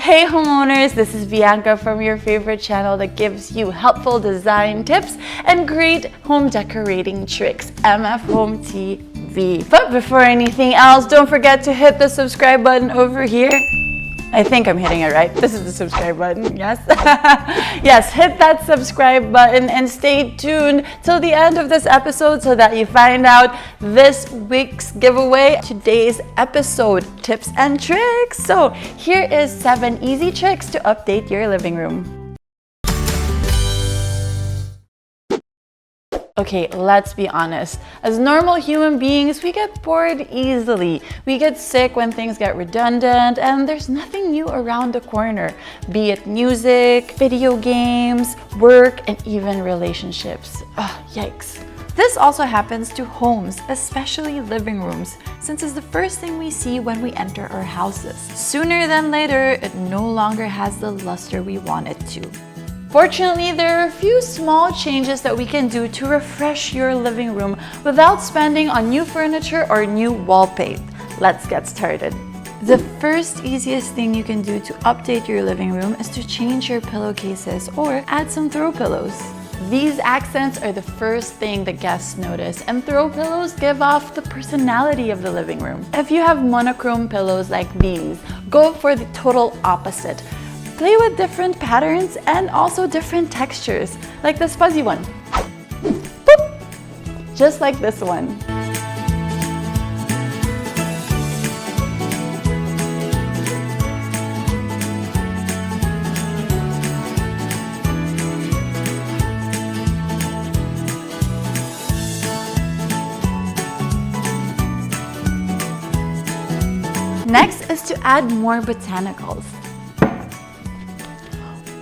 Hey homeowners, this is Bianca from your favorite channel that gives you helpful design tips and great home decorating tricks, MF Home TV. But before anything else, don't forget to hit the subscribe button over here. I think I'm hitting it right. This is the subscribe button, yes? Yes, hit that subscribe button and stay tuned till the end of this episode so that you find out this week's giveaway, today's episode tips and tricks. So here is 7 easy tricks to update your living room. Okay, let's be honest. As normal human beings, we get bored easily. We get sick when things get redundant and there's nothing new around the corner, be it music, video games, work, and even relationships. Yikes. This also happens to homes, especially living rooms, since it's the first thing we see when we enter our houses. Sooner than later, it no longer has the luster we want it to. Fortunately, there are a few small changes that we can do to refresh your living room without spending on new furniture or new wallpaper. Let's get started. The first easiest thing you can do to update your living room is to change your pillowcases or add some throw pillows. These accents are the first thing the guests notice, and throw pillows give off the personality of the living room. If you have monochrome pillows like these, go for the total opposite. Play with different patterns and also different textures, like this fuzzy one. Boop! Just like this one. Next is to add more botanicals.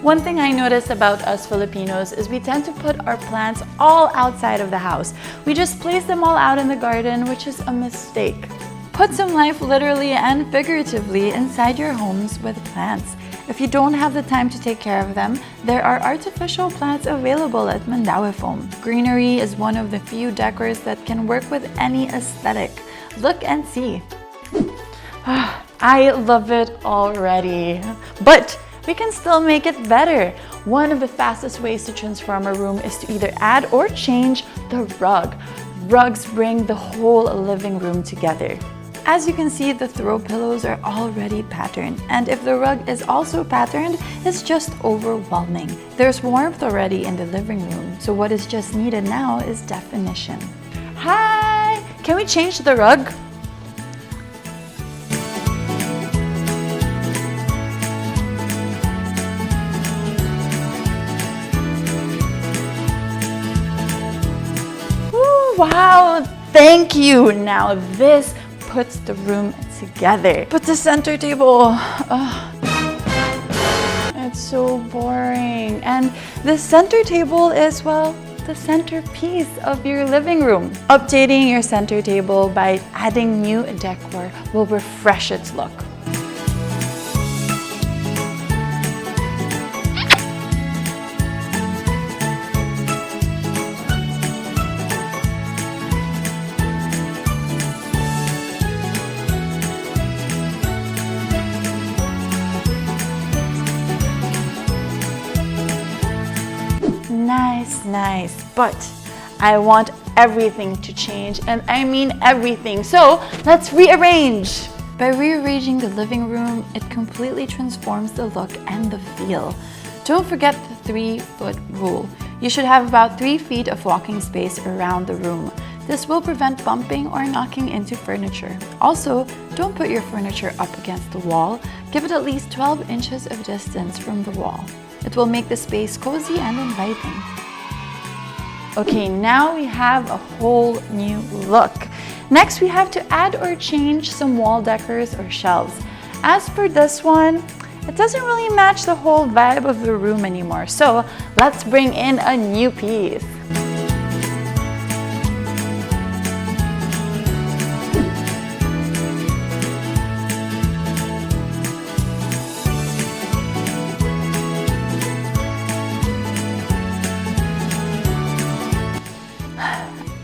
One thing I notice about us Filipinos is we tend to put our plants all outside of the house. We just place them all out in the garden, which is a mistake. Put some life literally and figuratively inside your homes with plants. If you don't have the time to take care of them, there are artificial plants available at Mandaue Foam. Greenery is one of the few decors that can work with any aesthetic. Look and see. I love it already. But we can still make it better. One of the fastest ways to transform a room is to either add or change the rug. Rugs bring the whole living room together. As you can see, the throw pillows are already patterned, and if the rug is also patterned, it's just overwhelming. There's warmth already in the living room, so what is just needed now is definition. Hi! Can we change the rug? Wow, thank you. Now this puts the room together. But the center table, it's so boring. And the center table is, well, the centerpiece of your living room. Updating your center table by adding new decor will refresh its look. Nice, but I want everything to change, and I mean everything. So let's rearrange. By rearranging the living room, it completely transforms the look and the feel. Don't forget the 3-foot rule. You should have about 3 feet of walking space around the room. This will prevent bumping or knocking into furniture. Also, don't put your furniture up against the wall. Give it at least 12 inches of distance from the wall. It will make the space cozy and inviting. Okay, now we have a whole new look. Next, we have to add or change some wall decors or shelves. As for this one, it doesn't really match the whole vibe of the room anymore. So let's bring in a new piece.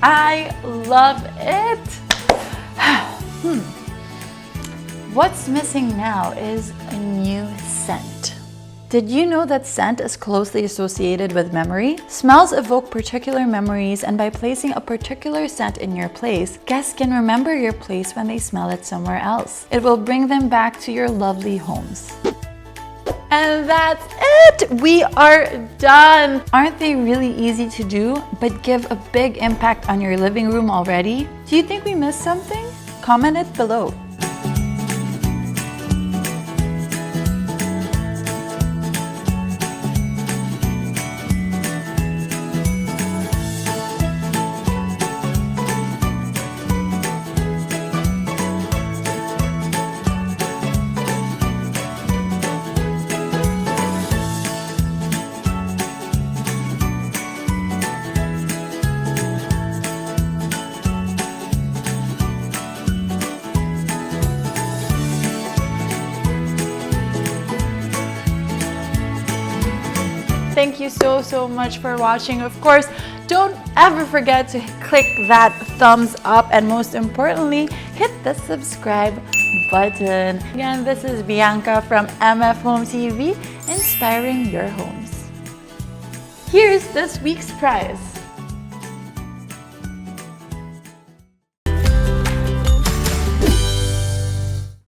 I love it. What's missing now is a new scent. Did you know that scent is closely associated with memory? Smells evoke particular memories, and by placing a particular scent in your place, guests can remember your place when they smell it somewhere else. It will bring them back to your lovely homes. And that's it! We are done! Aren't they really easy to do, but give a big impact on your living room already? Do you think we missed something? Comment it below. Thank you so much for watching. Of course, don't ever forget to click that thumbs up, and most importantly, hit the subscribe button. Again, this is Bianca from MF Home TV, inspiring your homes. Here's this week's prize.